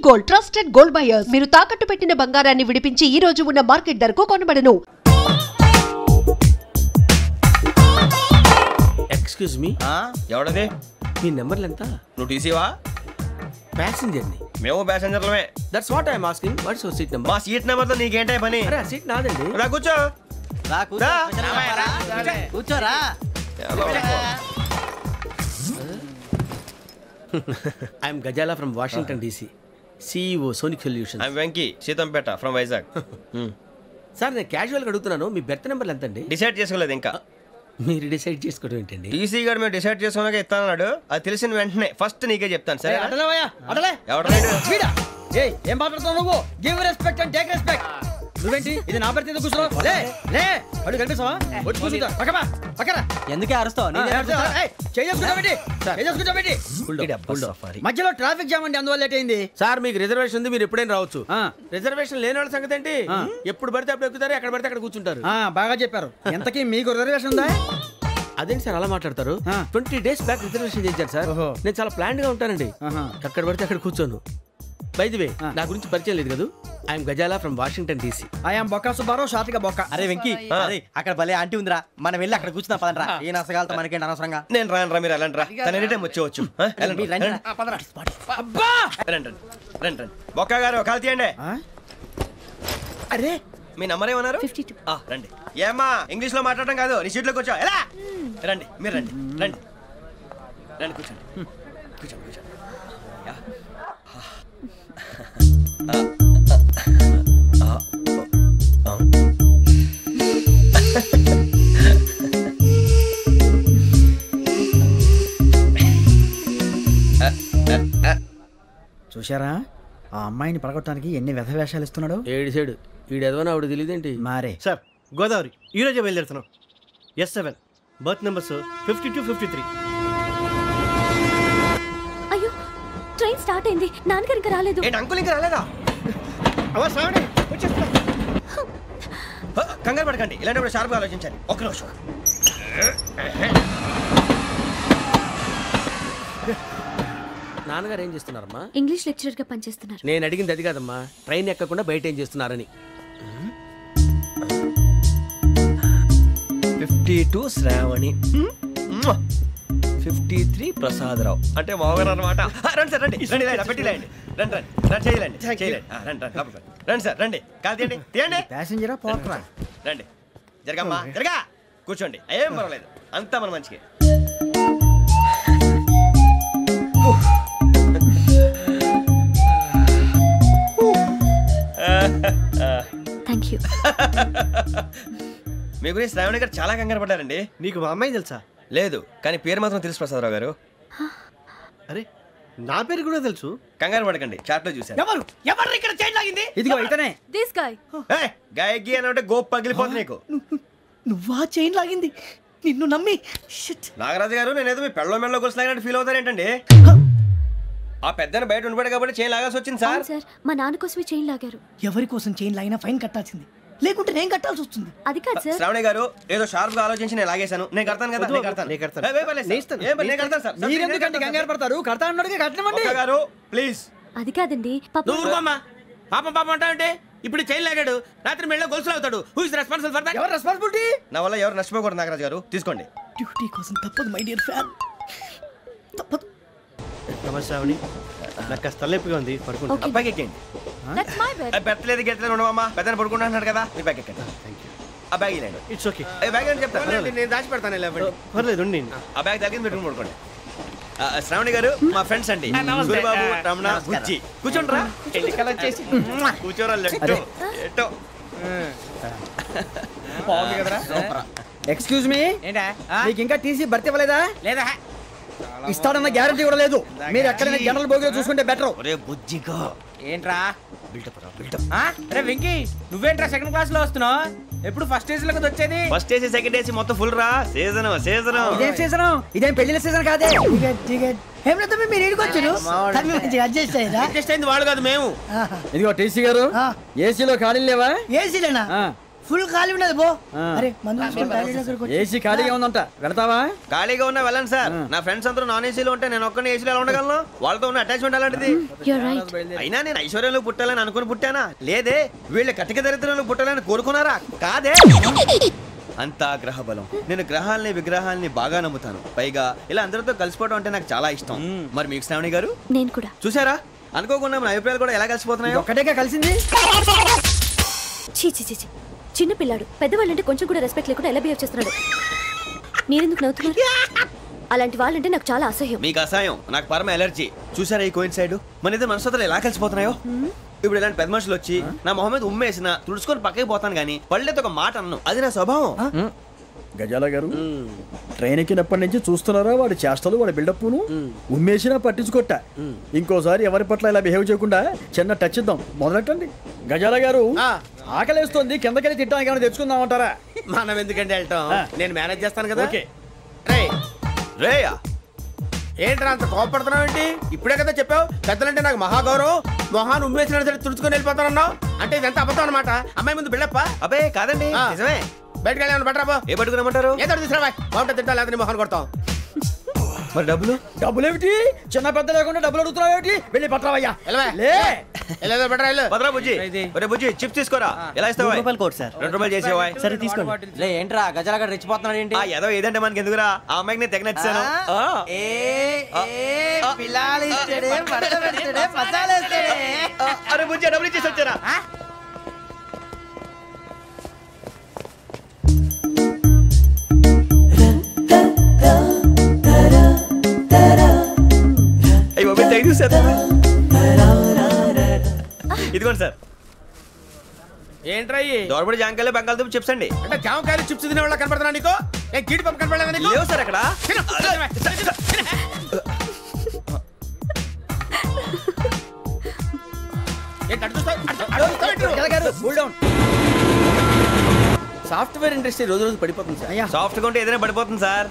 Gold trusted gold buyers. మీరు తాకట్టు పెట్టిన బంగారాన్ని విడిపించి ఈ రోజు ఉన్న మార్కెట్ ధరకు కొనబడను. Excuse me, ఎవడది? మీ నెంబర్లు ఎంత? నువ్వు టీసీవా? ప్యాసింజర్ ని. మేము ప్యాసెంజర్లమే. That's what I'm asking. What's your seat number? మా సీట్ నెంబర్ తో నీకేంటే పని? అరే సీట్ నాదండి. రా కూర్చో. కూర్చోరా. I'm Gazala from Washington DC, CEO Sonic Solutions. I'm Venky, Seethampeta from Vizag. Sir నేను క్యాజువల్గా అడుగుతున్నాను, మీ బెర్త్ నెంబర్లు ఎంత అండి? డిసైడ్ చేసుకోలేదు ఇంకా. మీరు డిసైడ్ చేసుకోవడం ఏంటండి? టీసీ గారు మేము డిసైడ్ చేసుకున్నాక ఇస్తానన్నాడు. అది తెలిసిన వెంటనే ఫస్ట్ నీకే చెప్తాను. సరే ఏం మాట్లాడుతున్నావు నువ్వు? Give respect and take respect. నువ్వేంటి ఇది నా పరిస్థితి కూర్చున్నావు? అడుగు కనిపిస్తావా? వచ్చి కూర్చుంటా. పక్కరా. ఎందుకే అరుస్తావు? మధ్యలో ట్రాఫిక్ జామ్ అండి, అందువల్ల లేట్ అయింది. సార్ మీకు రిజర్వేషన్ ఉంది, మీరు ఎప్పుడైనా రావచ్చు. రిజర్వేషన్ లేని వాళ్ళ సంగతి ఏంటి? ఎప్పుడు పడితే అప్పుడు ఎక్కుతారు, ఎక్కడ పడితే అక్కడ కూర్చుంటారు. బాగా చెప్పారు. ఎంతకీ మీకు రిజర్వేషన్ ఉందా? అదేంటి సార్ అలా మాట్లాడతారు? 20 days బ్యాక్ రిజర్వేషన్ చేశారు సార్. నేను చాలా ప్లాన్డ్ గా ఉంటానండి. అక్కడ పడితే అక్కడ కూర్చోను. బై ది వే, నా గురించి పరిచయం లేదు కదా. I'm Gazala from Washington DC. I'm Bokka Subbarao, షార్ట్గా బొక్క. అరే వెంకీ, అక్కడ భలే ఆంటీ ఉందిరా, మనం వెళ్ళి అక్కడ కూర్చున్నా పదనరా. ఏ నసగాలతో మనకేంటి అనవసరంగా. నేను రాను, మీరు వెళ్ళండి రా. తన ఎనీ టైం వచ్చేవచ్చు. రండి బొక్క గారు కాల్ తీయండి. అరే మీ నంబర్ ఏమన్నారు? 52. రండి. ఏమ్మా ఇంగ్లీష్ లో మాట్లాడడం కాదు, నీ సీట్లో కూర్చో. ఎలా రండి, మీరు రండి రండి రండి, కూర్చోండి కూర్చోండి కూర్చోండి. చూశారా ఆ అమ్మాయిని పడగొట్టడానికి ఎన్ని వ్యధ వేషాలు ఇస్తున్నాడు. ఏడు సైడు వీడెదవనా ఆవిడ తెలియదేంటి? మారే సార్ గోదావరి ఈరోజే బయలుదేరుతున్నాం. S7 berth numbers 52, 53. అయ్యో ట్రైన్ స్టార్ట్ అయింది, నాన్నగారు ఇంకా రాలేదు. ఏంటి అంకుల్ ఇంకా రాలేదా? కంగారు పడకండి, ఇలాంటప్పుడు షార్ప్గా ఆలోచించండి. ఒక్క నిమిషం. నాన్నగారు ఏం చేస్తున్నారమ్మా? ఇంగ్లీష్ లెక్చరర్ గా పనిచేస్తున్నారు. నేను అడిగింది అది కాదమ్మా, ట్రైన్ ఎక్కకుండా బయట ఏం చేస్తున్నారని. 52 శ్రావణి, 53 ప్రసాదరావు అంటే మామగారు అనమాట. రండి సార్ రండి రండి, పెట్టిలేండి. రండి రండి రండి, చేయలేండి చేయలేండి. రండి సార్ రండి, కాదు తీయండి తీయండి. ప్యాసింజరా పోట్రా. రండి జరగమ్మా, జరగా కూర్చోండి, ఏం పర్వాలేదు, అంతా మన మంచిగా. Thank you. మీ గురించి శ్రావణి గారు చాలా కంగారు పడ్డారండి. నీకు మా అమ్మాయి తెలుసా? లేదు, కానీ పేరు మాత్రం తెలుసు ప్రసాదరావు గారు. అరే నా పేరు కూడా తెలుసు. కంగారు పడకండి, చాట్ లో చూసాను. ఎవరు ఇక్కడ చైన్ లాగింది? ఇదిగో ఇతనే. This guy. గాయకి అని అంటే గోప్ పగిలిపోతుంది నీకు. నువ్వా చైన్ లాగింది? నిన్ను నమ్మి. నాగరాజు గారు, నేనేదో మీ పెళ్ళ మెళ్ళ గురిసిలాగినట్టు ఫీల్ అవుతారేంటండి? ఆ పెద్దని బయట ఉండిపోయాడు కాబట్టి చైన్ లాగాల్సి వచ్చింది సార్. సార్ మా నాన్న కోసమే చైన్ లాగారు. ఎవరి కోసం చైన్ లాగినా ఫైన్ కట్టాల్సింది, లేకుంటే నేను కట్టాల్సి వస్తుంది. అది కాదు సార్. శ్రావణి గారు ఏదో షార్ప్ గా ఆలోచించి నేను లాగేశాను. నేను కడతాను కదా. మీరెందుకంటే కంగారు పడతారు? కడతా అన్నాడుగా కట్టమండి గారు ప్లీజ్. అది కాదండి, పాపం పాపం అంటావంటే. ఇప్పుడు చైన్ లాగాడు, రాత్రి మెళ్ళ గొలుసులు అవుతాడు. Who is responsible for that? ఎవరు రెస్పాన్సిబిలిటీ? నా వల్ల ఎవరు నష్టపోకూడదు నాగరాజు గారు, తీసుకోండి. డ్యూటీ కోసం తప్పదు మై డియర్ ఫ్యాన్, తప్పదు. నమస్తే శ్రావణి, నాకు కాస్త తలెప్పిగా ఉంది, పడుకుంటా. బ్యాగ్ ఎక్కండి. That's my bed. పెట్టలేదు గెట్టలేదు ఉండవమ్మా, పెద్దని పడుకుంటున్నాడు కదా, మీరు బ్యాగ్ ఎక్కండి. ఆ బ్యాగ్ ఇలాండి. It's okay. బ్యాగ్ అని చెప్తాను, నేను దాచి పెడతాను. పర్లేదు ఉండి. ఆ బ్యాగ్ తగ్గింది పెట్టుకుని పడుకోండి. శ్రావణి గారు మా ఫ్రెండ్స్ అండి, సూరిబాబు, రమణ, బుజ్జి. కూర్చోండి రా, కూర్చోరా. ఎట్టో ఎక్స్క్యూజ్ మీ, మీకు ఇంకా టీసీ భర్తీ ఇవ్వలేదా? లేదా ఇస్తాడన్న గ్యారంటీ కూడా లేదు. మీరు ఎక్కడైనా జనరల్ బోగిలో చూసుకుంటే బెటర్. ఒరే బుజ్జిగా ఏంట్రా అరే వెంకీ, నువ్వేంట్రా సెకండ్ క్లాస్ లో వస్తున్నావు? ఎప్పుడు ఫస్ట్ ఏసీ లో వచ్చేది? ఫస్ట్ ఏసీ సెకండ్ ఏసీ మొత్తం ఫుల్ రా. సీజన్ సీజన్ ఇదేం సీజన్? ఇదేం పెళ్లిన సీజన్ కాదే. మీరు ఇడికొచ్చారు, అడ్జస్ట్ అయింది వాళ్ళు కాదు మేము. ఇదిగో టీసీ గారు, ఏసీలో ఖాళీ లేవా? ఏసీలేనా? ఫుల్ ఖాళీ ఉండదు బో. అరే ఏసీ ఖాళీగా ఉందంట, వెళతావా? ఖాళీగా ఉన్నా వెళ్ళండి సార్. నా ఫ్రెండ్స్ అందరూ నాన్ ఏసీలో ఉంటే నేను ఒక్కనే ఏసీలో ఎలా ఉండగలను? వాళ్ళతో ఉన్న అటాచ్మెంట్ అలాంటిది. అయినా నేను ఐశ్వర్యంలో పుట్టాలని అనుకుని పుట్టానా? లేదే. వీళ్ళ కటిక దరిద్రంలో పుట్టాలని కోరుకున్నారా? కాదే. అంతా గ్రహ బలం. నేను గ్రహాలని విగ్రహాలని బాగా నమ్ముతాను. పైగా ఇలా అందరితో కలిసిపోవడం అంటే నాకు చాలా ఇష్టం. మరి మీకు శ్రావణి గారు? నేను కూడా. చూసారా, అనుకోకుండా మన అభిప్రాయాలు కూడా ఎలా కలిసిపోతున్నాయో. ఒక్కటేగా కలిసింది. చీ చీ చీ, చిన్న పిల్లాడు. పెద్దవాళ్ళంటే కొంచెం కూడా రెస్పెక్ట్ లేకుండా ఎలా బిహేవ్ చేస్తున్నాడు. మీరెందుకు నవ్వుతున్నారు? అలాంటి వాళ్ళంటే నాకు చాలా అసహ్యం. మీకు అసహ్యం, నాకు పరమ ఎలర్జీ. చూసారా ఈ కోయిన్సైడ్? మన ఇద్దరు మనసుతో ఎలా కలిసిపోతున్నాయో. ఇప్పుడు ఇలాంటి పెద్ద మనుషులు వచ్చి నా మొహం మీద ఉమ్మేసిన తుడుచుకొని పక్కకి పోతాను కానీ పళ్ళేతో ఒక మాట అన్ను. అది నా స్వభావం. గజాల గారు, ట్రైన్ ఎక్కినప్పటి నుంచి చూస్తున్నారా వాడి చేష్టలు, వాడి బిల్డప్ను? ఉమ్మేసినా పట్టించుకోట. ఇంకోసారి ఎవరి పట్ల ఇలా బిహేవ్ చేయకుండా చిన్న టచ్ ఇద్దాం. మొదలెట్టండి. గజాల గారు, ఆకలేస్తోంది, కిందకెళ్ళి తిట్టడానికి ఏమైనా తెచ్చుకుందామంటారా? మనం ఎందుకంటే వెళ్తాం, నేను మేనేజ్ చేస్తాను కదా. ఓకే. రేయా, ఏంట్రా అంత కోపడుతున్నావు ఏంటి? ఇప్పుడే కదా చెప్పావు పెద్దలంటే నాకు మహాగౌరవం, మొహాన్ని ఉమ్మేసిన సరే తుడుచుకొని వెళ్ళిపోతానన్నావు. అంటే ఇదంతా అబద్ధం అనమాట. అమ్మాయి ముందు బిల్డప్ప. అబ్బే కాదండి, నిజమే. బయటకు వెళ్ళి బట్రాబో. ఏ పట్టుకురమ్మంటారు? ఏదో తీసుకురా, బాగుంటుంది తింటా, లేదా మొహాన్ని కొడతాం. మరి డబ్బులు? డబ్బులు ఏమిటి? చిన్న పెద్ద లేకుండా డబ్బులు అడుగుతున్నావు ఏమిటి? వెళ్ళి పట్టరావయ్యా. బట్రా వెళ్ళు. భద్రా బుజ్జి, ఒరే బుజ్జి, చిప్స్ తీసుకోరా. ఎలా ఇస్తావా? Court sir. 2 రూపాయలు చేసేవా? సరే తీసుకోండి. లే ఏంట్రా గజాల గారు రెచ్చిపోతున్నాడు ఏంటి? ఏదో ఏదంటే మనకి ఎందుకురా, ఆ అమ్మాయికి నేను తెగ నచ్చాను. అరే బుజ్జి, డబ్బులు ఇచ్చేసి వచ్చారా? ఇదిగోండి సార్. ఏంట్రా దోరబడి జాంకాయలు బంగాళదుంప చిప్స్ అండి. అంటే జామకాయలు చిప్స్ తినే వాళ్ళ కనపడుతున్నా నీకు? ఏ గీడి పంపు కనపడలేదా నీకు? లేవు సార్ అక్కడ. సాఫ్ట్వేర్ ఇండస్ట్రీ రోజు రోజు పడిపోతుంది సార్. సాఫ్ట్ గా ఉంటే ఏదైనా పడిపోతుంది సార్.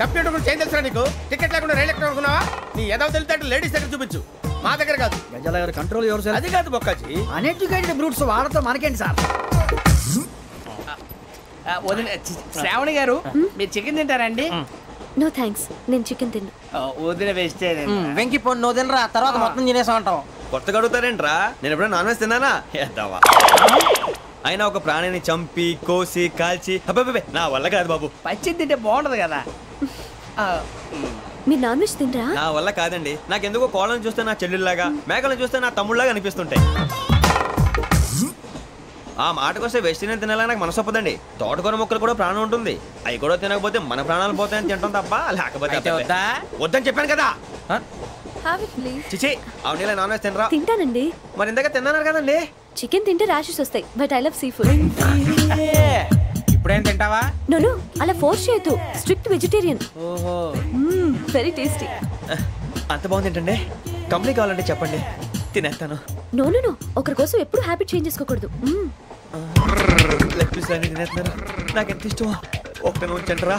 కంప్యూటర్ గురించి ఏం తెలుసా నీకు? టికెట్ లేకుండా రైలు ఎక్కడ అనుకున్నావా? నీ ఏదో తెలితే లేడీస్ దగ్గర చూపించు, మా దగ్గర కాదు. గజాల గారు కంట్రోల్ ఎవరు సార్? అది కాదు బొక్కాజీ, అన్ఎడ్యుకేటెడ్ బ్రూట్స్ వాళ్ళతో మనకేంటి సార్? శ్రావణి గారు, మీరు చికెన్ తింటారండి? నో థ్యాంక్స్, నేను చికెన్ తిన్ను. వదిన వేస్తే వెంకి పొన్ను నువ్వు తినరా, తర్వాత మొత్తం తినేసా ఉంటాం. కొత్తగా అడుగుతారేంట్రా? నేను ఎప్పుడైనా నాన్ వెజ్ తిన్నానా? ఎద్దావా. అయినా ఒక ప్రాణిని చంపి కోసి కాల్చి అబ్బాబే నా వల్ల కాదు బాబు. పచ్చి తింటే బాగుంటది కదా. మీరు నాన్ వెజ్ తినరా? నా వల్ల కాదండి. నాకెందుకో కోళ్ళని చూస్తే నా చెల్లెళ్ళలాగా, మేకలను చూస్తే నా తమ్ముళ్ళలాగా అనిపిస్తుంటాయి. ఆ మాటకొస్తే వెస్టిరియన్ తినాలని నాకు మనసు ఒప్పదండి. తోటకూర మొక్కలు కూడా ప్రాణం ఉంటుంది. అవి కూడా తినకపోతే మన ప్రాణాలు పోతాయని తింటాం తప్ప, లేకపోతే వద్దని చెప్పాను కదా. చిచి, అవునీ నాన్ వెజ్ తినరా? తింటానండి. మరి ఇందాక తిన్నాను కదండి. చికెన్ తింటే ర్యాషెస్ వస్తాయి, but I love sea food. ఇప్పుడేం తింటావా? నో, అలా ఫోర్స్ చేయొద్దు. Strict vegetarian. ఓహో, వెరీ టేస్టీ. అంత బాగుంది ఏంటండి? కంప్లీట్ కావాలంటే చెప్పండి, తినేస్తాను. నో, ఒకరి కోసం ఎప్పుడు హ్యాబిట్ చేంజ్ చేసుకోకూడదు. లెగ్ పీస్ అన్ని తినేస్తున్నారు, నాకు ఎంత ఇష్టం. ఒకటే ఉంచండిరా.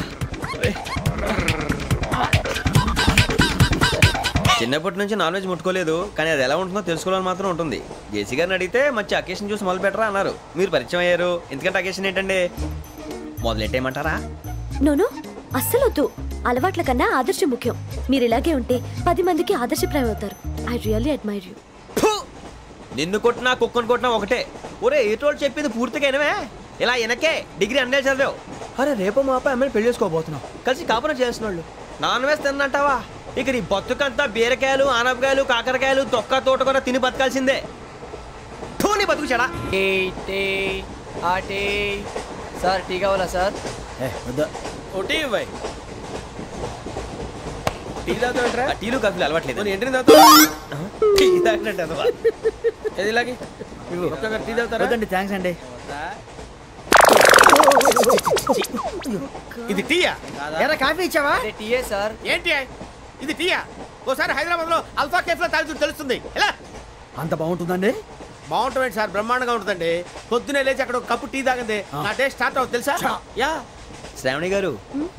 చిన్నప్పటి నుంచి నాన్ వెజ్ ముట్టుకోలేదు, కానీ అది ఎలా ఉంటుందో తెలుసుకోవాలని మాత్రం ఉంటుంది. జేసీ గారిని అడిగితే మంచి అకేషన్ చూసి మొదలు పెట్టరా అన్నారు. మీరు పరిచయం అయ్యారు, ఎందుకంటే అకేషన్ ఏంటండి? మొదలెట్టేయమంటారా? నో, అస్సలు వద్దు. అలవాట్ల కన్నా ఆదర్శం ముఖ్యం. మీరు ఇలాగే ఉంటే 10 మందికి ఆదర్శప్రాయం అవుతారు. I really admire you. నిన్ను కొట్టినా కుక్కను కొట్టినా ఒకటే. ఒరే ఏటోళ్ళు చెప్పింది పూర్తిగా వినవే. ఇలా వెనకే డిగ్రీ అన్నే చదివావు. అరే రేపు మా అబ్బాయి అమ్మాయిని పెళ్లి చేసుకోబోతున్నావు, కలిసి కాపురం చేసిన వాళ్ళు. నాన్ వెజ్ తిన్నంటావా? ఇక నీ బతుకంతా బీరకాయలు, ఆనపకాయలు, కాకరకాయలు, తొక్క తోట కూడా తిని బతకాల్సిందే. నీ బతుకు చెడా. సార్ టీ కావాలా సార్? ఒకటి ఇవ్వాలి. టీ తాగుతాంట్రా? టీలు కాఫీలు అలవాట్లేదు. ఏంటి తాగుతా? టీ తాగినట్టు అదవా. ఏది ఇలాగే ఒక్కొక్కరు టీ తాగుతారా? థ్యాంక్స్ అండి. ఇది టీయా? కాఫీ ఇచ్చావా? టీయే సార్. ఏంటి ఇది టీయా? ఓసారి హైదరాబాద్ లో అల్ఫా కేఫ్ లో తాగుతూ తెలుస్తుంది. ఎలా అంత బాగుంటుందండి? బాగుంటుంది సార్, బ్రహ్మాండంగా ఉంటుందండి. పొద్దునే లేచి అక్కడ ఒక కప్పు టీ తాగింది నా డే స్టార్ట్ అవుతుంది తెలుసా? యా. శ్రావణి గారు,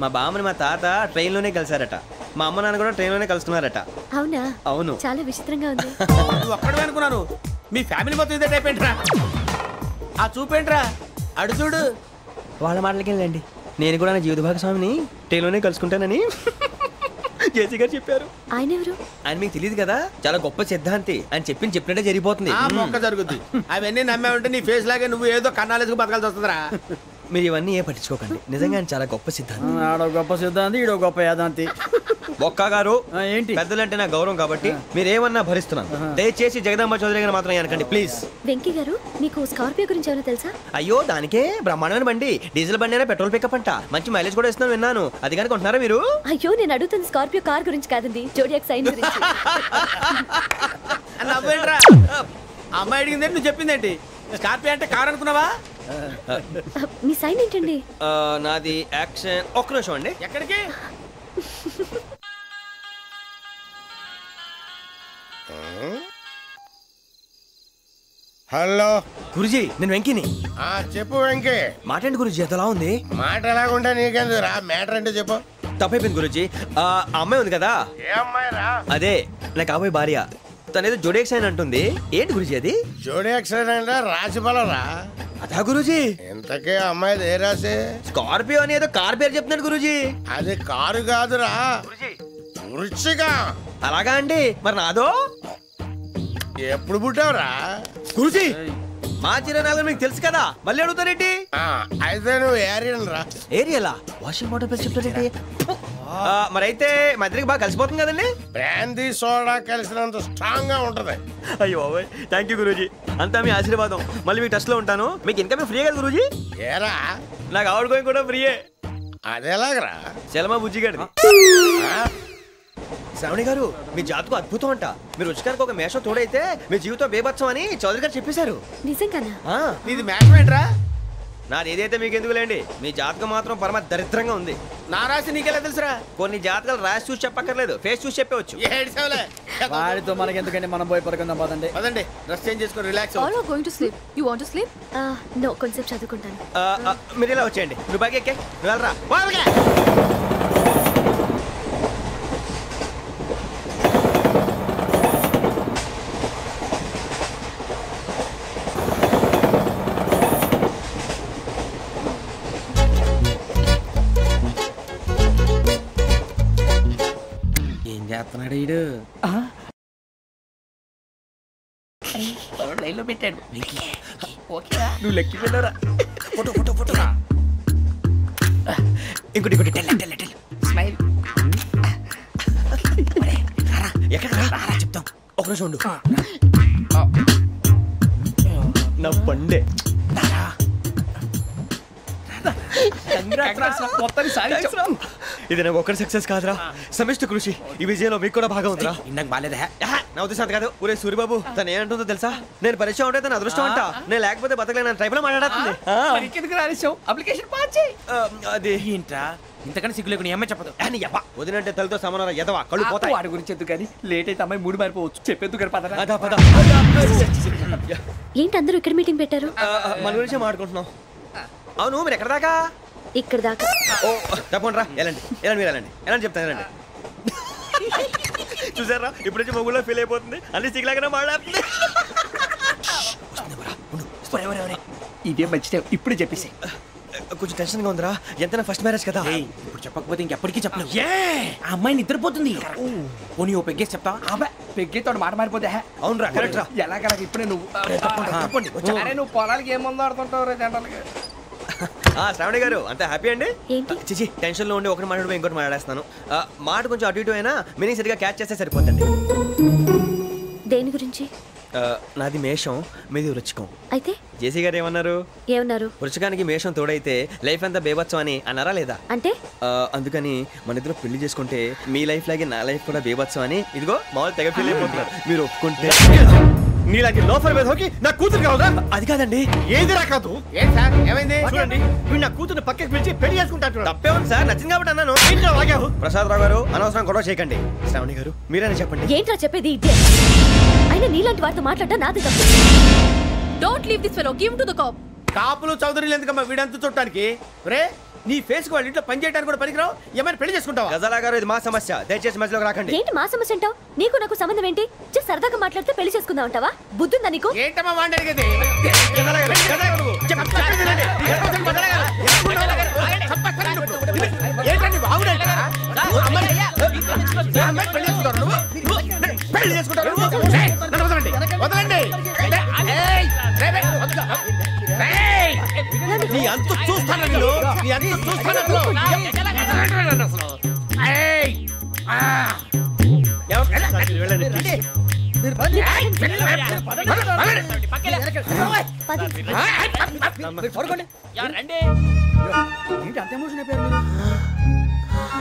మా బామ్మని మా తాత ట్రైన్ లోనే కలిసారట. మా అమ్మ నాన్న కూడా ట్రైన్ లోనే కలుస్తున్నారట. అవునా? అవును. చాలా విచిత్రంగా ఉంది. నువ్వు ఒక్కడే అనుకున్నాను, మీ ఫ్యామిలీ మొత్తం ఇదే టైప్ ఏంట్రా? ఆ చూపేంట్రా అడు చూడు. వాళ్ళ మాటలకి వెళ్ళండి. నేను కూడా నా జీవిత భాగస్వామిని ట్రైన్లోనే కలుసుకుంటానని జేసీ గారు చెప్పారు. ఆయన ఎవరు? ఆయన మీకు తెలియదు కదా, చాలా గొప్ప సిద్ధాంతి అని చెప్పినట్టే జరిగిపోతుంది. ఆ మొక్క జరుగుద్ది. అవన్నీ నమ్మే ఉంటే నీ ఫేస్ లాగే నువ్వు ఏదో కన్నాలేసుకు బతకాల్సి వస్తుందిరా. మీరు ఇవన్నీ ఏ పట్టించుకోకండి, నిజంగా ఆయన చాలా గొప్ప సిద్ధాంతి. ఆడో గొప్ప సిద్ధాంతి, ఈడో గొప్ప యాదాంతి. ఒక్క గారు ఏంటి? పెద్దలంటే నా గౌరవం కాబట్టి మీరేమన్నా భరిస్తున్నాను. దయచేసి జగదాంబ చౌదరి గారు మాత్రం అనకండి ప్లీజ్. వెంకీ గారు, మీకు స్కార్పియో గురించి ఏమైనా తెలుసా? అయ్యో దానికే బ్రహ్మాండమైన బండి, డీజిల్ బండి అయినా పెట్రోల్ పికప్ అంట, మంచి మైలేజ్ కూడా ఇస్తున్నాను విన్నాను. అది కనుక కొంటున్నారా మీరు? అయ్యో నేను అడుగుతుంది స్కార్పియో కార్ గురించి కాదండి, జోడియాక్ సైన్ గురించి. నవ్వేంట్రా? అమ్మాయి అడిగింది నువ్వు చెప్పిందేంటి? స్కార్పియో అంటే కారు అనుకున్నావా? మీ సైన్ ఏంటండి? నాది యాక్షన్. ఒక్క నిమిషం అండి. ఎక్కడికి? హలో గురుజీ, నేను వెంకీని. చెప్పు వెంకీ. మాటండి గురుజీ, ఎంతలా ఉంది? మాట ఎలాగుంటా నీకెందుకు రా, మ్యాటర్ అంటే చెప్పు. తప్పైపోయింది గురుజీ. ఆ అమ్మాయి ఉంది కదా, ఏ అమ్మాయి రా? అదే నా కాబోయే భార్య. తనేదో జోడేక్స్ అని అంటుంది. ఏంటి గురుజీ అది? జోడి యాక్సిడెంట్ రాసి బలరా? అదా గురుజీ. ఇంతకే అమ్మాయి ఏ రాసి? స్కార్పియో అని ఏదో కార్ పేరు చెప్తున్నాడు గురుజీ. అది కారు కాదురా, వృచ్చిక. అలాగా అండి, మరి నాదో? ఎప్పుడు పుట్టావురా? గురుజీ మా చిరనాలు మీకు తెలుసు కదా, మళ్ళీ అడుగుతారేంటి? అయితే నువ్వు ఏరియన్ రా. ఏరియాలా? వాషింగ్ వాటర్ పేరు చెప్తారేంటి? మరైతే మా ఇద్దరికి బాగా కలిసిపోతుంది కదండి. బ్రాందీ సోడా కలిసినంత స్ట్రాంగ్ గా ఉంటది. అయ్యో థ్యాంక్ యూ గురూజీ, అంతా మీ ఆశీర్వాదం. మళ్ళీ మీ టచ్ లో ఉంటాను. మీకు ఇంకా ఫ్రీ కదా గురూజీ? ఏరా, నాకు ఆవిడ గోయింగ్ కూడా ఫ్రీయే. అదేలాగరా? చలమా బుజ్జి గారిది. శ్రావణి గారు, మీ జాతకు అద్భుతం అంట. మీరు రుచికానికి ఒక మేషం తోడైతే మీ జీవితం బేబత్సం అని చౌదరి గారు చెప్పేశారు. నిజంగానా? నీది మ్యాచ్ ఏంట్రా? నాది ఏదైతే మీకు ఎందుకులేండి, మీ జాతకం మాత్రం పరమ దరిద్రంగా ఉంది. నా రాసి నీకెలా తెలుసురా? కొన్ని జాతకాలు రాసి చూసి చెప్పక్కర్లేదు, ఫేస్ చూసి చెప్పవచ్చు. వాడితో మనకి ఎందుకంటే మనం పోయి పడుకుందాం పదండి. పదండి, డ్రెస్ చేంజ్ చేసుకొని relax. All are going to sleep. You want to sleep? No, కొంచెం చదువుకుంటాను. మీరు ఇలా వచ్చేయండి. నువ్వు బాగా ఎక్కే, నువ్వు వెళ్ళరా. ఏం చేస్తున్నాడు వీడు? లైన్లో పెట్టాడు. నువ్వు లెక్కి వెళ్ళరా. Photo photo photo. ఇంకోటి ఇంకోటి. Tell smile. ఎక్కడ రా చెప్తాం. ఒక నిమిషం ఉండు. నా పండే. ఇది నాకు ఒక్కరి సక్సెస్ కాదురా, సమిష్టి కృషి. ఈ విజయంలో మీకు కూడా భాగం ఉందిరా. ఇందాక బాగాలేదా? నా ఉద్దేశం అంత కాదు. ఊరే సూరిబాబు, తను ఏమంటుందో తెలుసా? నేను పరిచయం ఉంటే తన అదృష్టం అంట. నేను లేకపోతే బతకలేను. ట్రైబ్ లో మాట్లాడుతుంది. ఎందుకు రాలేసావు? అప్లికేషన్ పాస్ చేయి. అది ఏంట్రా ఇంతకన్నా సిగ్గు లేకుండా ఏమై చెప్పదు. వదినంటే తలతో సమానం ఎదవా, కళ్ళు పోతాయి. వాడి గురించి ఎందుకు కానీ లేట్ అయితే అమ్మాయి మూడు మారిపోవచ్చు. చెప్పేందుకు గారు పదరా. అదా పద. ఏంటి అందరూ ఇక్కడ మీటింగ్ పెట్టారు? మన గురించే మాట్లాడుకుంటున్నాం. అవును, మీరు ఎక్కడ దాకా? ఇక్కడ దాకా. ఓ తప్పకుండా రా, వెళ్ళండి వెళ్ళండి, మీరు వెళ్ళండి వెళ్ళండి చెప్తాను, వెళ్ళండి. చూసారా, ఇప్పుడు నుంచి మొగుల్లో ఫీల్ అయిపోతుంది. అన్ని సిగ్లాగానే మాట్లాడుతుంది. ఇదే మంచి టైం, ఇప్పుడు చెప్పేసి. కొంచెం టెన్షన్ గా ఉందిరా, ఎంతైనా ఫస్ట్ మ్యారేజ్ కదా. ఇప్పుడు చెప్పకపోతే ఇంకెప్పటికీ చెప్పను. ఆ అమ్మాయి నిద్రపోతుంది. పోనీ ఓ పెగ్గేసి చెప్తా. పెగ్గేతో మాట మారిపోతే. అవునరా, కరెక్ట్ రా. ఎలాగలా ఇప్పుడే నువ్వు. తప్పండి. అరే నువ్వు పొలాలకి ఏం ముందు ఆడుతుంటావు జనరల్గా. శ్రావణి గారు, అంతా హ్యాపీ అండి? ఏంటి? చిచి, టెన్షన్ లో ఉండి ఒకటి మాట్లాడిపోయి ఇంకోటి మాట్లాడేస్తాను. మాట కొంచెం అటు ఇటు అయినా మీనింగ్ సరిగా క్యాచ్ చేస్తే సరిపోతుంది. దేని గురించి? నాది మేషం, మీది వృచ్చికం. అయితే జేసీ గారు ఏమన్నారు? ఏమన్నారు? వృచ్చికానికి మేషం తోడైతే లైఫ్ అంతా బేబత్సం అని అన్నారా లేదా? అంటే అందుకని మన ఇద్దరు పెళ్లి చేసుకుంటే మీ లైఫ్ లాగే నా లైఫ్ కూడా బేబత్సం అని ఇదిగో మామూలు తెగ ఫీల్ అయిపోతున్నారు. మీరు ఒప్పుకుంటే నీలాంటి లోఫర్ మీద హోకి నా కూతురు కావదా? అది కాదండి. ఏది రాకాదు? ఏం సార్ ఏమైంది? చూడండి, వీడు నా కూతురు పక్కకి పిలిచి పెళ్లి చేసుకుంటాడు. తప్పే ఉంది సార్, నచ్చింది కాబట్టి అన్నాను. ప్రసాద్ రావు గారు, అనవసరం గొడవ చేయకండి. శ్రావణి గారు, మీరైనా చెప్పండి. ఏంట్రా చెప్పేది? ఇదే అయినా నీలాంటి వారితో మాట్లాడటం నాది తప్పు. Don't leave this fellow. Give him to the cop. కాపులు చౌదరులు ఎందుకమ్మా వీడంతా చూడటానికి రే నీ ఫేస్ వాళ్ళ ఇంట్లో పని చేయడానికి కూడా పనికిరావు ఏమైనా పెళ్లి చేసుకుంటావా గజాలా గారు ఇది మా సమస్య దయచేసి మధ్యలోకి రాకండి ఏంటి మా సమస్య అంటావు? నీకు నాకు సంబంధం ఏంటి? జస్ట్ సరదాగా మాట్లాడితే పెళ్లి చేసుకుందాం అంటావా? బుద్ధుందా నీకు? ఏంటమ్మా వాడి అడిగేది పెళ్లి చేసుకుంటారు వదలండి నీ అంత చూస్తాను నీ అంత చూస్తాను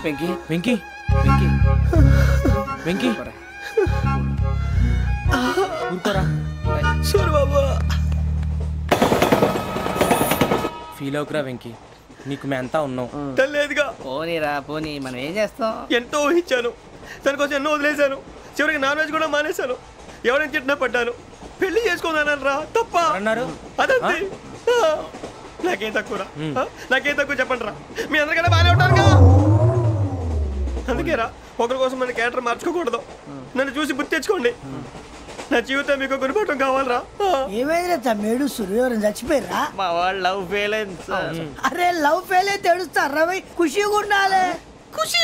వెంకీ వెంకీ వెంకీ వెంకీ ఊరుకోరా ఫీల్ అవుకురా వెంకీ నీకు మేమంతా ఉన్నాం తెలియదుగా పోనీరా పోనీ మనం ఏం చేస్తాం ఎంతో ఊహించాను తన కోసం ఎన్నో వదిలేశాను చివరికి నాన్ వెజ్ కూడా మానేశాను ఎవరైనా తిట్టినా పడ్డాను పెళ్లి చేసుకున్నాను రా తప్ప అన్నారు అదంతే నాకేం తక్కువ నాకేం తక్కువ చెప్పండి రా మీ అందరికన్నా బాగానే ఉంటారుగా అందుకే రా ఒకరి కోసం మన క్యారెక్టర్ మార్చుకోకూడదు నన్ను చూసి గుర్తు తెచ్చుకోండి నా జీవితం మీకు గురిపటం కావాలరా ఏమైందిరా తమ్మేడు సూర్యవరం చచ్చిపోయిరా మా వాళ్ళు లవ్ ఫెయిల్ అయింది సార్ అరే లవ్ ఫెయిల్ అయితే ఏడుస్తారా భయ్ ఖుషిగా ఉండాలి ఖుషి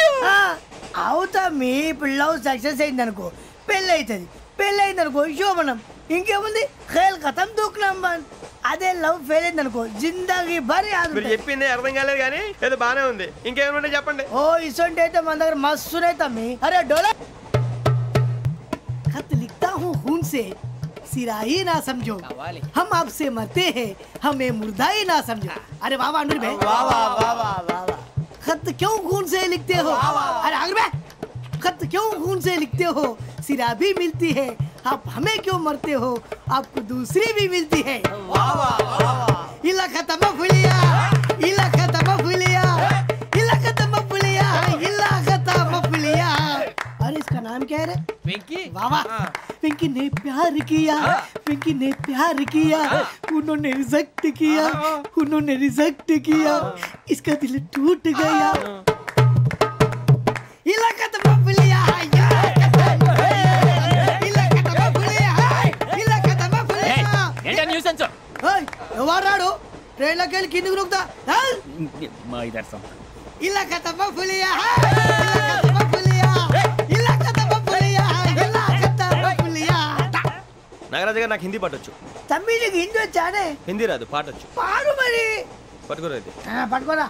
అవుతా మీ ఇప్పుడు లవ్ సక్సెస్ అయింది అనుకో పెళ్ళి అవుతుంది పెళ్ళి అయింది అనుకో శోభనం ఇంకేముంది ఖేల్ కథం దూకునాం బాన్ అదే లవ్ ఫెయిల్ అయింది అనుకో జిందాగీ భారీ మీరు చెప్పింది అర్థం కాలేదు కానీ ఏదో బానే ఉంది ఇంకేమైనా చెప్పండి ఓ ఇసొంటి అయితే మన దగ్గర మస్తునే తమ్మి అరే డోలా खत लिखता हूँ खून से सिरा ही ना समझो हम आपसे मरते हैं हमें मुर्दा ही ना समझो अरे वाह वाह भाई वाह वाह वाह वाह वाह खत क्यों खून से लिखते हो अरे आगे भाई खत क्यों खून से लिखते हो सिरा भी मिलती है आप हमें क्यों मरते हो आपको दूसरी भी मिलती है वाह वाह वाह इला खत्म फुलिया इला खत्म फुलिया इला खत्म फुलिया इला खत्म फुलिया अरे इसका नाम क्या है रे వెంకీ वाह वाह पिंकी ने प्यार किया पिंकी ने प्यार किया उन्होंने रिजेक्ट किया उन्होंने रिजेक्ट किया इसका दिल टूट गया इलाका तो बबलिया इलाका तो बबलिया इलाका तो बबलिया ఏంటా న్యూసెన్స్ ओए ఎవరాడు ట్రైన్ లోకి వెళ్ళి కిందకి రుకుతా మా ఇదర్సం इलाका तो बबलिया इलाका तो बबलिया इलाका तो बबलिया इलाका तो बबलिया నాగరాజు గారు నాకు హిందీ పాటొచ్చు తమ్మి నీకు హిందీ వచ్చానే హిందీ రాదు పాటొచ్చు పాడు మరి పట్టుకోరు అయితే పట్టుకోరా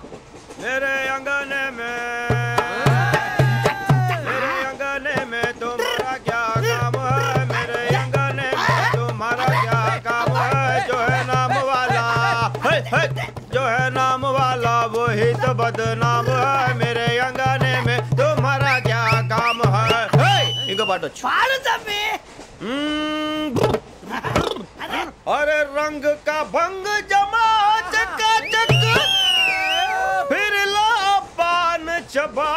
मेरे अंगने में तुम्हारा क्या काम है मेरे अंगने में तुम्हारा क्या काम है जो है नाम वाला जो है नाम वाला वही तो बदनाम है मेरे अंगने में तुम्हारा क्या काम है इनको पाटो पाड़ो तम्मी अरे रंग का भंग जमा चकाचक फिर ला पान चबा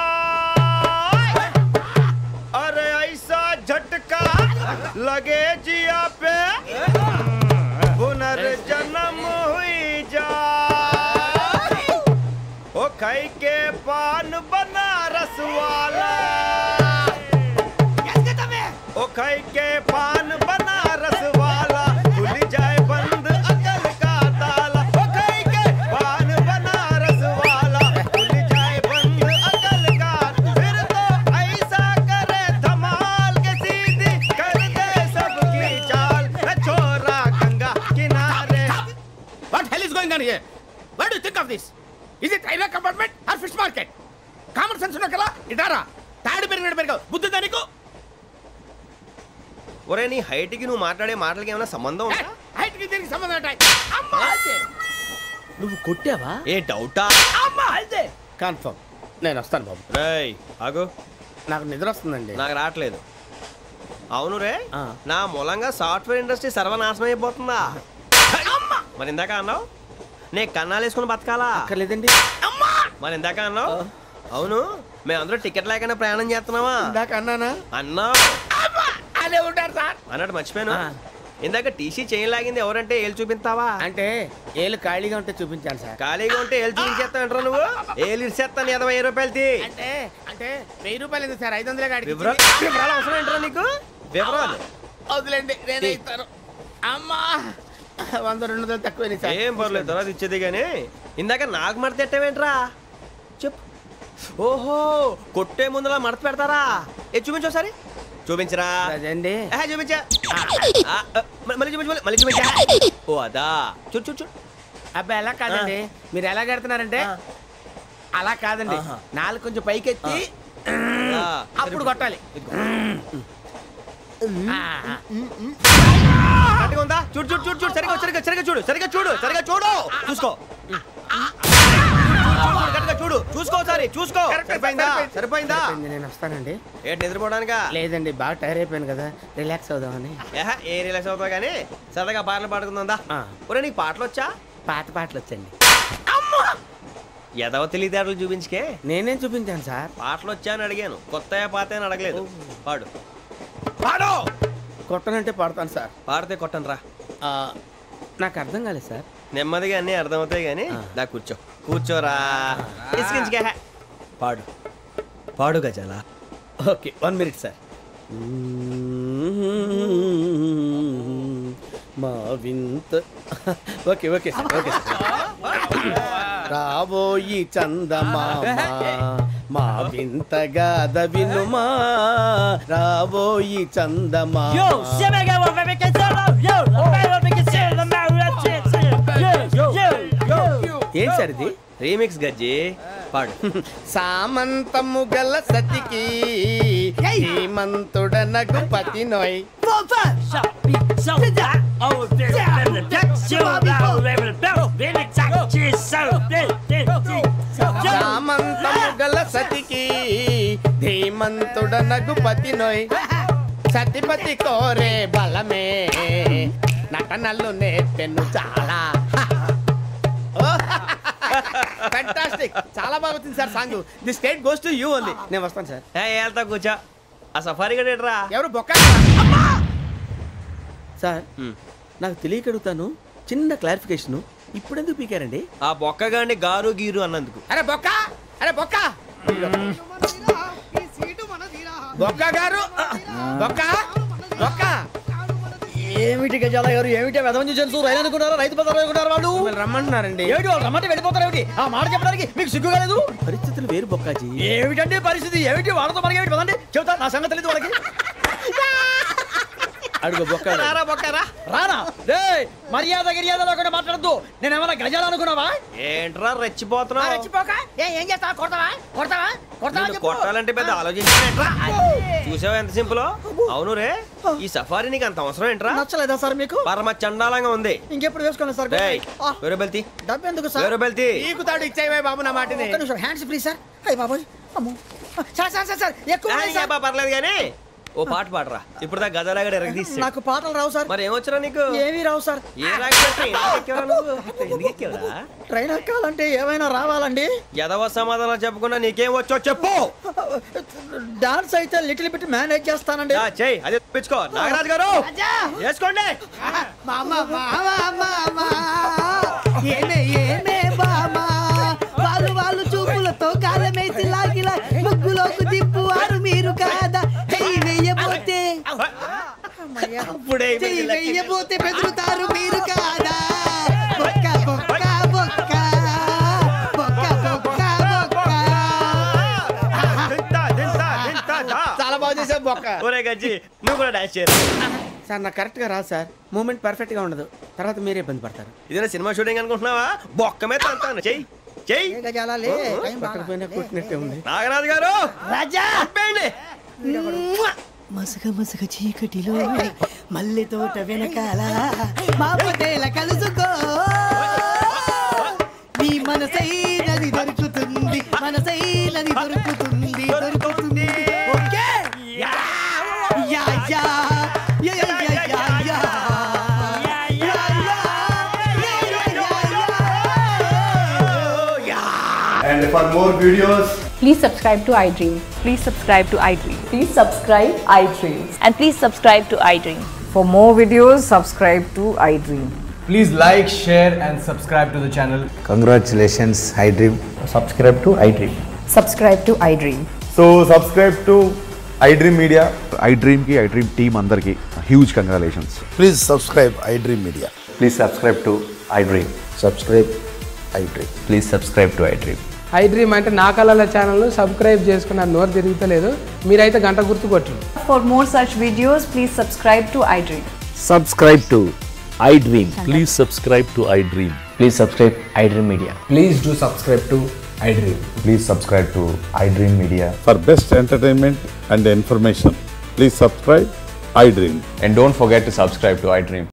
अरे ऐसा झटका लगे जिया पे पुनर्जन्म हुई जा ओ खाई के पान बनारस वाला ओ खाई के पान बनारस वाला खुल जाए बंद अकल का ताला ओ खाई के पान बनारस वाला खुल जाए बंद अकल का फिर तो ऐसा करे धमाल के सीधी कर दे सबकी चाल छोरा गंगा किनारे What hell is going on here? What do you think of this? Is it railway compartment or fish market? Common sense ఉన్న కదా ఇటారా తాడు పెరిగాడు బుద్ధి దానికి ఒరే నీ హైట్ కి నువ్వు మాట్లాడే మాటలకి ఏమైనా సంబంధం ఉందా హైట్ కి దీనికి సంబంధం ఉంటాయి అమ్మా నువ్వు కొట్టావా? ఏ డౌటా అమ్మా అయితే కన్ఫర్మ్ నేను వస్తాను బాబు. రేయ్ ఆగు నాకు నిద్ర వస్తుందండి. నాకు రావట్లేదు. అవును రే నా మూలంగా సాఫ్ట్వేర్ ఇండస్ట్రీ సర్వనాశనం అయిపోతుందా? మరి ఇందాక అన్నావు నే కన్నాలు వేసుకుని బతకాలా? లేదండి. మరి ఇందాక అన్నావు అవును మేమందరూ టికెట్ లేకుండా ప్రయాణం చేస్తున్నావా? ఇందాక అన్నానా? అన్నావు అదే ఉంటారు సార్ అన్నట్టు మర్చిపోయాను. ఇందాక టీసీ చేయి లాగింది ఎవరంటే ఏళ్ళు చూపిస్తావా? అంటే ఏళ్ళు ఖాళీగా ఉంటే చూపించాను సార్. ఖాళీగా ఉంటే ఏళ్ళు చూపించేస్తానంటారా నువ్వు? ఏళ్ళు ఇచ్చేస్తాను 20 రూపాయలది. అంటే అంటే 1000 రూపాయలు ఎందుకు సార్? 500 గాడికి వివరాలు అవసరం ఏంటరా నీకు? వివరాలు వదిలేండి, నేనే ఇస్తాను. అమ్మా 100 200 తక్కువ సార్. ఏం పర్లేదు, తర్వాత ఇచ్చేది. కానీ ఇందాక నాకు మడత పెట్టావేంట్రా? చెప్పు. ఓహో, కొట్టే ముందులా మడత పెడతారా? ఏ చూపించు ఒకసారి. చూపించరా? అదండి చూపించా. మళ్ళీ చూపించు, మళ్ళీ చూపించా. ఓ అదా, చూడు చూడు చూడు. అబ్బాయి ఎలా కాదండి, మీరు ఎలా కడుతున్నారంటే అలా కాదండి, నాలుగు కొంచెం పైకెత్తి అప్పుడు కొట్టాలి. ఉందా? చూడు చూడు చూడు చూడు, సరిగా సరిగా సరిగా చూడు, సరిగా చూడు, సరిగా చూడు, చూసుకో. చూడు చూసుకో, సరే చూసుకో. సరిపోయిందా? సరిపోయిందా? నేను వస్తానండి. ఏంటి నిద్రపోవడానికా? లేదండి, బాగా టైర్ అయిపోయాను కదా, రిలాక్స్ అవుదామని. ఏ రిలాక్స్ అవుతావు కానీ సరదాగా పాటలు పాడుకుందా? ఒరే నీకు పాటలు వచ్చా? పాత పాటలు వచ్చండి. ఎదవ తెలివితేటలు చూపించుకే. నేనేం చూపించాను సార్? పాటలు వచ్చా అని అడిగాను, కొత్త పాత అని అడగలేదు. పాడు పాడు. కొట్టనంటే పాడతాను సార్. పాడితే కొట్టను రా. నాకు అర్థం కాలేదు సార్. నెమ్మదిగా అన్నీ అర్థమవుతాయి కానీ దా కూర్చో. కూర్చోరా. పాడు పాడు గజాల. Okay, 1 minute sir. మా వింత. Okay okay sir, okay sir. రాబోయి చందమామ మా వింతగా దవినుమా, రాబోయి చందమామ. ఏంటి సార్ ఇది? రీమిక్స్ గజ్జి. పాడు. సామంతము గల సతికి ధీమంతుడనగు పతి నోయ్. సామంతము గల సతికి ధీమంతుడనగు పతి నోయ్. సతిపతి కోరే బలమే నటనలు నేర్పెను చాలా. ఫ్యాంటాస్టిక్, చాలా బాగా వచ్చింది sir song. The state goes to you only. నేను వస్తాను సార్. వెళ్తా కూర్చో. ఆ సఫారీ గడేట్రా? ఎవరు బొక్క సార్? నాకు తెలియక అడుగుతాను, చిన్న క్లారిఫికేషన్. ఇప్పుడు ఎందుకు పీకారండి? ఆ బొక్కగాండి గారు గీరు అన్నందుకు. అరే బొక్క, అరే బొక్క, బొక్క గారు, బొక్క బొక్క. ఏమిటి గజాల గారు, ఏమిటి వెదవని జంతువు రైలు అనుకున్నారా? రైతు బజార్ అనుకున్నారు వాళ్ళు. రమ్మంటున్నారండి. ఏమిటి వాళ్ళు రమ్మంటే వెళ్ళిపోతారు? ఏమిటి ఆ మాట చెప్పడానికి మీకు సిగ్గు కాలేదు? పరిస్థితులు వేరు బొక్కాజీ. ఏమిటంటే పరిస్థితి? ఏమిటి వాళ్ళతో మనకి ఏమిటి పదండి చెబుతా, నా సంగతి తెలియదు వాళ్ళకి. అడుగు బొక్క. రారా బొక్కరా. రానా రే, మర్యాద గిర్యాద లేకుండా మాట్లాడద్దు. నేను ఏమైనా గజాలు అనుకున్నావా? ఏంట్రా రెచ్చిపోతున్నావు? రెచ్చిపోక ఏం చేస్తావా? కొడతావా కొడతావా కొడతావా? కొట్టాలంటే పెద్ద ఆలోచించానేట్రా. చూసావా ఎంత సింపుల్? అవును రే, ఈ సఫారీ నీకు అంత అవసరం ఏంట్రా? నచ్చలేదా సార్ మీకు? పరమ చండాలంగా ఉంది. ఇంకెప్పుడు వేసుకోండి సార్. వేరే బెల్తి, డబ్బు ఎందుకు సార్? వేరే బెల్తి. నీకు తాడు ఇచ్చేవే బాబు నా మాటని. Hands free sir. అయ్యి బాబోయ్, అమ్మో సార్ సార్ సార్ సార్ ఎక్కువ పర్లేదు కానీ ఓ పాట పాడరా. ఇప్పుడు దా గదలాగడ ఎరగదీసి. నాకు పాటలు రావు సార్. మరి ఏమొచ్చరా నీకు? ఏమీ రావు సార్. ఏ ట్రైన్ ఎక్కాలంటే ఏమైనా రావాలండి. ఎదవ సమాధానం చెప్పకుండా నీకేం వచ్చో చెప్పు. డాన్స్ అయితే లిటిల్ బిట్ మేనేజ్ చేస్తానండి. చెయ్యి, అదే తెప్పించుకో. నాగరాజు గారు వేసుకోండి. వాళ్ళు వాళ్ళు చూపులతో కాలమేసి లాగిలా ముగ్గులోకి తిప్పువారు మీరు కాదా? చెయ్యి వెయ్యబోతే చెయ్యి వెయ్యబోతే బెదురుతారు మీరు కాదా? బొక్క బొక్క బొక్క బొక్క బొక్క బొక్క. చాలా బాగా చేసావు బొక్క. ఒరే గజ్జి, నువ్వు కూడా డాన్స్ చేయరు సార్. నాకు కరెక్ట్ గా రాదు సార్. మూమెంట్ పర్ఫెక్ట్ గా ఉండదు, తర్వాత మీరే ఇబ్బంది పడతారు. ఇదేనా సినిమా షూటింగ్ అనుకుంటున్నావా? బొక్క మీద అంటాను. చెయ్యి చెయ్యి. కొట్టినట్టే ఉంది. నాగరాజు గారు రాజా చెప్పండి. మసగ మసగ చీకటిలో మల్లె తోట వెనకాల మా పటేల కలుసుకో. నీ మనసైనది దొరుకుతుంది, మనసైనది దొరుకుతుంది, దొరుకుతుంది. Okay yeah yeah yeah yeah yeah yeah. And for more videos, please subscribe to iDream. Please subscribe to iDream. Please subscribe iDream. And please subscribe to iDream. For more videos, subscribe to iDream. Please like, share, and subscribe to the channel. Congratulations, iDream. Subscribe to iDream. Subscribe to iDream. So subscribe to iDream Media. iDream ki iDream team andarki huge congratulations. Please subscribe iDream Media. Please subscribe to iDream. Subscribe iDream. Please subscribe to iDream. iDream అంటే నా కళల channel subscribe చేసుకున్న నోరు తిరుగుతలేదు మీరైతే గంట గుర్తు కొట్టండి. For more such videos, please subscribe to iDream. Subscribe to iDream. Please subscribe to iDream. Please subscribe iDream Media. Please do subscribe to iDream. Please subscribe to iDream Media. For best entertainment and information, please subscribe iDream. And don't forget to subscribe to iDream.